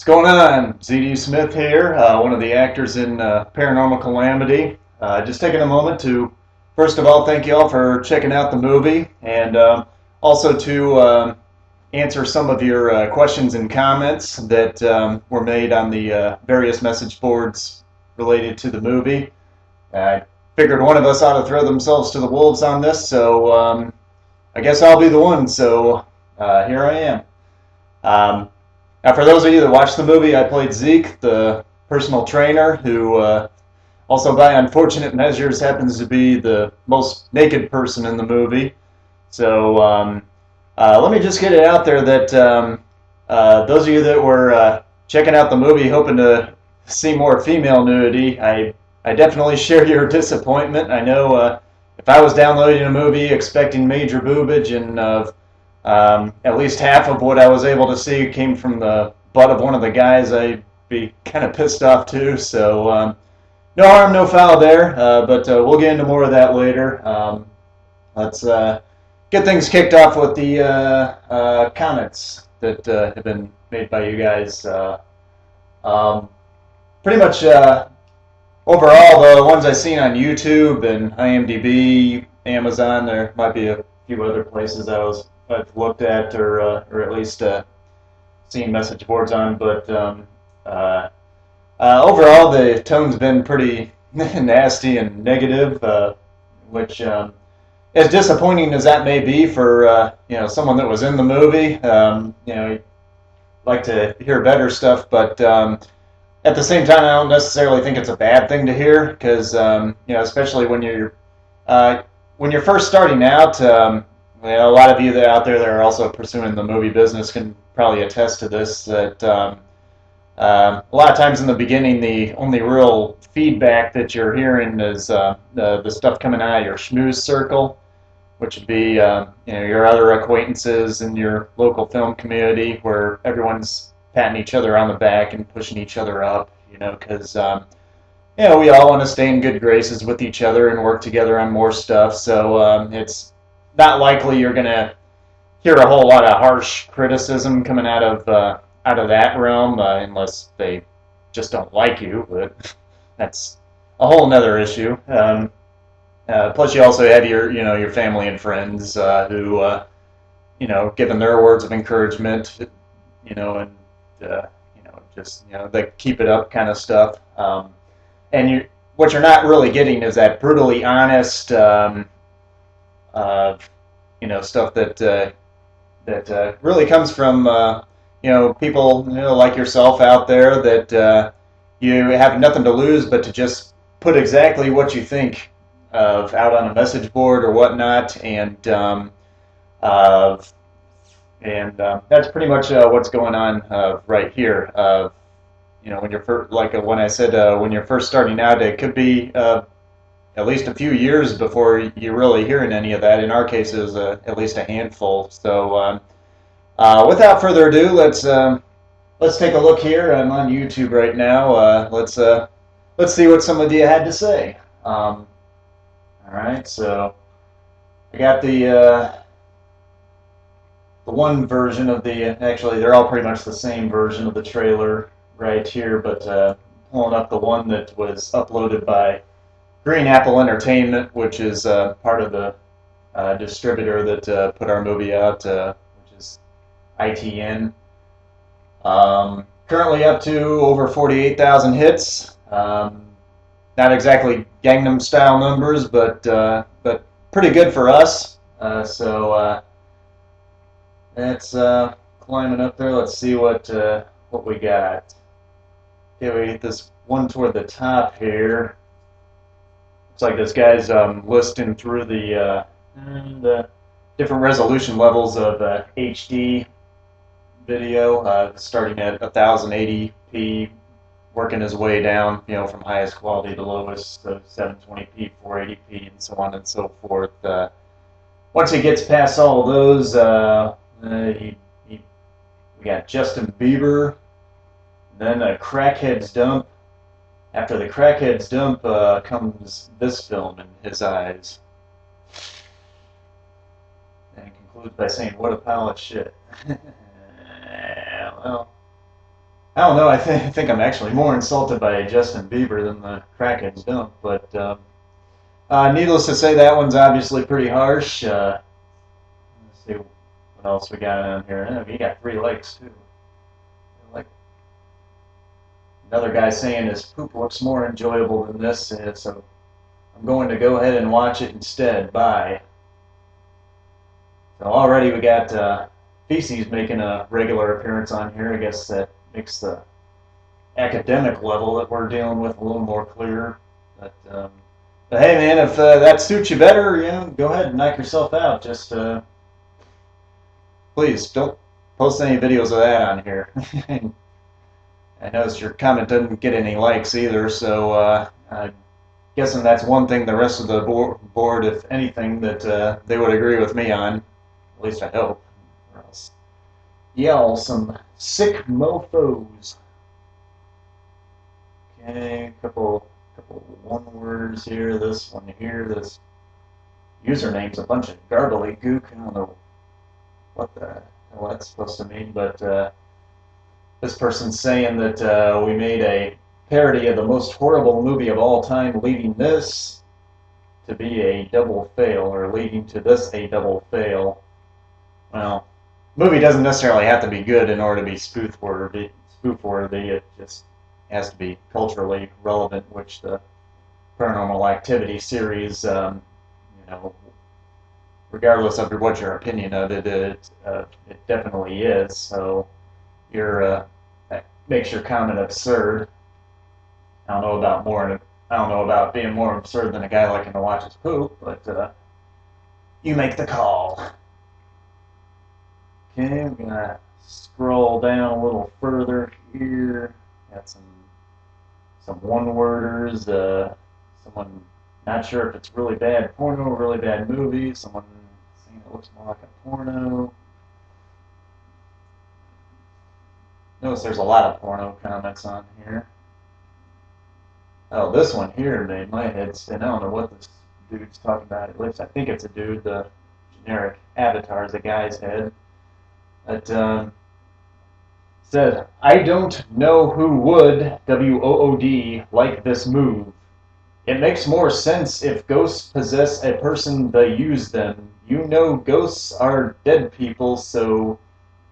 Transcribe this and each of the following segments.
What's going on? ZD Smith here, one of the actors in Paranormal Calamity. Just taking a moment to, first of all, thank you all for checking out the movie, and also to answer some of your questions and comments that were made on the various message boards related to the movie. I figured one of us ought to throw themselves to the wolves on this, so I guess I'll be the one, so here I am. Now, for those of you that watched the movie, I played Zeke, the personal trainer, who also by unfortunate measures happens to be the most naked person in the movie. So let me just get it out there that those of you that were checking out the movie hoping to see more female nudity, I definitely share your disappointment. I know if I was downloading a movie expecting major boobage and at least half of what I was able to see came from the butt of one of the guys, I'd be kind of pissed off too. So no harm, no foul there, but we'll get into more of that later. Let's get things kicked off with the comments that have been made by you guys. Pretty much overall, the ones I've seen on YouTube and IMDb, Amazon, there might be a few other places I've looked at or at least seen message boards on, but overall the tone's been pretty nasty and negative, which as disappointing as that may be for someone that was in the movie. You'd like to hear better stuff, but at the same time, I don't necessarily think it's a bad thing to hear because especially when you're first starting out. A lot of you that out there that are also pursuing the movie business can probably attest to this, that a lot of times in the beginning, the only real feedback that you're hearing is the stuff coming out of your schmooze circle, which would be your other acquaintances in your local film community, where everyone's patting each other on the back and pushing each other up, because we all want to stay in good graces with each other and work together on more stuff. So it's not likely you're going to hear a whole lot of harsh criticism coming out of that realm, unless they just don't like you. But that's a whole nother issue. Plus, you also have your family and friends who giving their words of encouragement, and just the keep it up kind of stuff. And what you're not really getting is that brutally honest. Stuff that really comes from people like yourself out there that you have nothing to lose but to just put exactly what you think of out on a message board or whatnot, and that's pretty much what's going on right here. When you're when I said when you're first starting out, it could be at least a few years before you're really hearing any of that. In our case, it was at least a handful. So without further ado, let's take a look here. I'm on YouTube right now. Let's see what some of you had to say. All right, so I got the one version of actually they're all pretty much the same version of the trailer right here, but pulling up the one that was uploaded by Green Apple Entertainment, which is part of the distributor that put our movie out, which is ITN. Currently up to over 48,000 hits. Not exactly Gangnam Style numbers, but pretty good for us. So that's climbing up there. Let's see what we got. Okay, we get this one toward the top here. Looks like this guy's listing through the different resolution levels of HD video, starting at 1080p, working his way down, from highest quality to lowest, so 720p, 480p, and so on and so forth. Once he gets past all of those, we got Justin Bieber, then a Crackhead's Dump. After the Crackhead's Dump comes this film in his eyes. And he concludes by saying, "What a pile of shit." Well, I don't know. I think I'm actually more insulted by Justin Bieber than the crackheads don't. But needless to say, that one's obviously pretty harsh. Let's see what else we got on here. Oh, you got 3 likes too. Like another guy saying his poop looks more enjoyable than this, so I'm going to go ahead and watch it instead. Bye. So already we got feces making a regular appearance on here. I guess that makes the academic level that we're dealing with a little more clear. But hey, man, if that suits you better, go ahead and knock yourself out. Just please don't post any videos of that on here. I noticed your comment didn't get any likes either, so I'm guessing that's one thing the rest of the board, if anything, that they would agree with me on. At least I hope. Or else, y'all some sick mofos. Okay, a couple one-worders here. This one here. This username's a bunch of garbly gook. I don't know what the hell that's supposed to mean, but this person's saying that we made a parody of the most horrible movie of all time, leading this to be a double fail, or leading to this a double fail. Well, movie doesn't necessarily have to be good in order to be spoof-worthy. It just has to be culturally relevant, which the Paranormal Activity series, regardless of what your opinion of it, it definitely is. So that makes your comment absurd. I don't know about being more absurd than a guy liking to watch his poop, but you make the call. Okay, I'm gonna scroll down a little further here. Got some one-worders. Someone not sure if it's really bad porno or really bad movie. Someone saying it looks more like a porno. Notice there's a lot of porno comments on here. Oh, this one here made my head spin. I don't know what this dude's talking about. At least I think it's a dude. The generic avatar is a guy's head. But said, I don't know who would, WOOD, like this move. It makes more sense if ghosts possess a person they use them. You know ghosts are dead people, so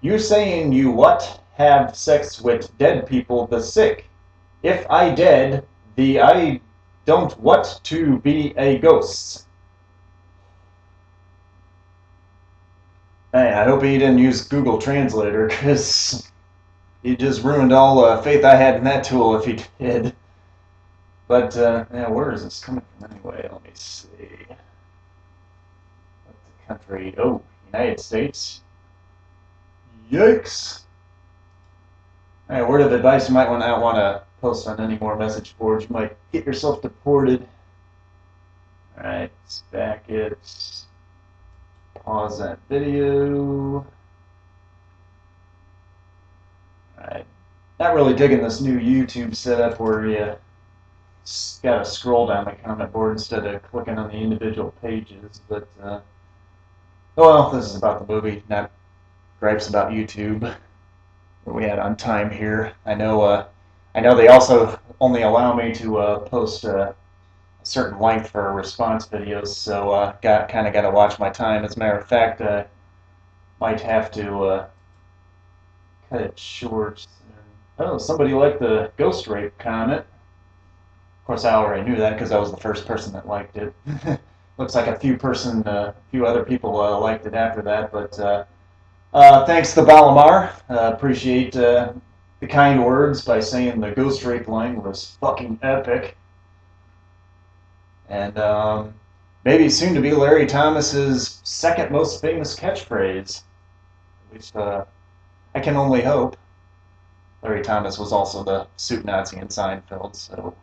you saying you what? Have sex with dead people the sick. If I dead, the I don't what to be a ghost. Hey, I hope he didn't use Google Translator, because he just ruined all faith I had in that tool if he did. But, yeah, where is this coming from anyway? Let me see. What's the country? Oh, United States. Yikes. Alright, word of advice you might not want to post on any more message boards. You might get yourself deported. Alright, let's back it. Pause that video. Alright. Not really digging this new YouTube setup where you got to scroll down the comment board instead of clicking on the individual pages, but oh well, this is about the movie, not gripes about YouTube. What we had on time here. I know they also only allow me to post a certain length for response videos, so kind of got to watch my time. As a matter of fact, might have to cut it short. Oh, somebody liked the ghost rape comment. Of course, I already knew that because I was the first person that liked it. Looks like a few other people liked it after that, but thanks to Balamar. Appreciate the kind words by saying the ghost rape line was fucking epic. And maybe soon to be Larry Thomas's second most famous catchphrase. At least I can only hope. Larry Thomas was also the soup Nazi in Seinfeld, so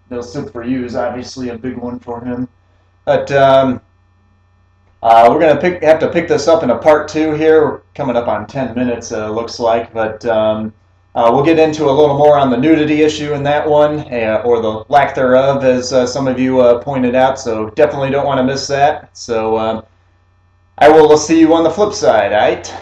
no soup for you is obviously a big one for him. But we're going to have to pick this up in a part 2 here. We're coming up on 10 minutes, looks like. But we'll get into a little more on the nudity issue in that one, or the lack thereof, as some of you pointed out. So definitely don't want to miss that. So I will see you on the flip side, all right?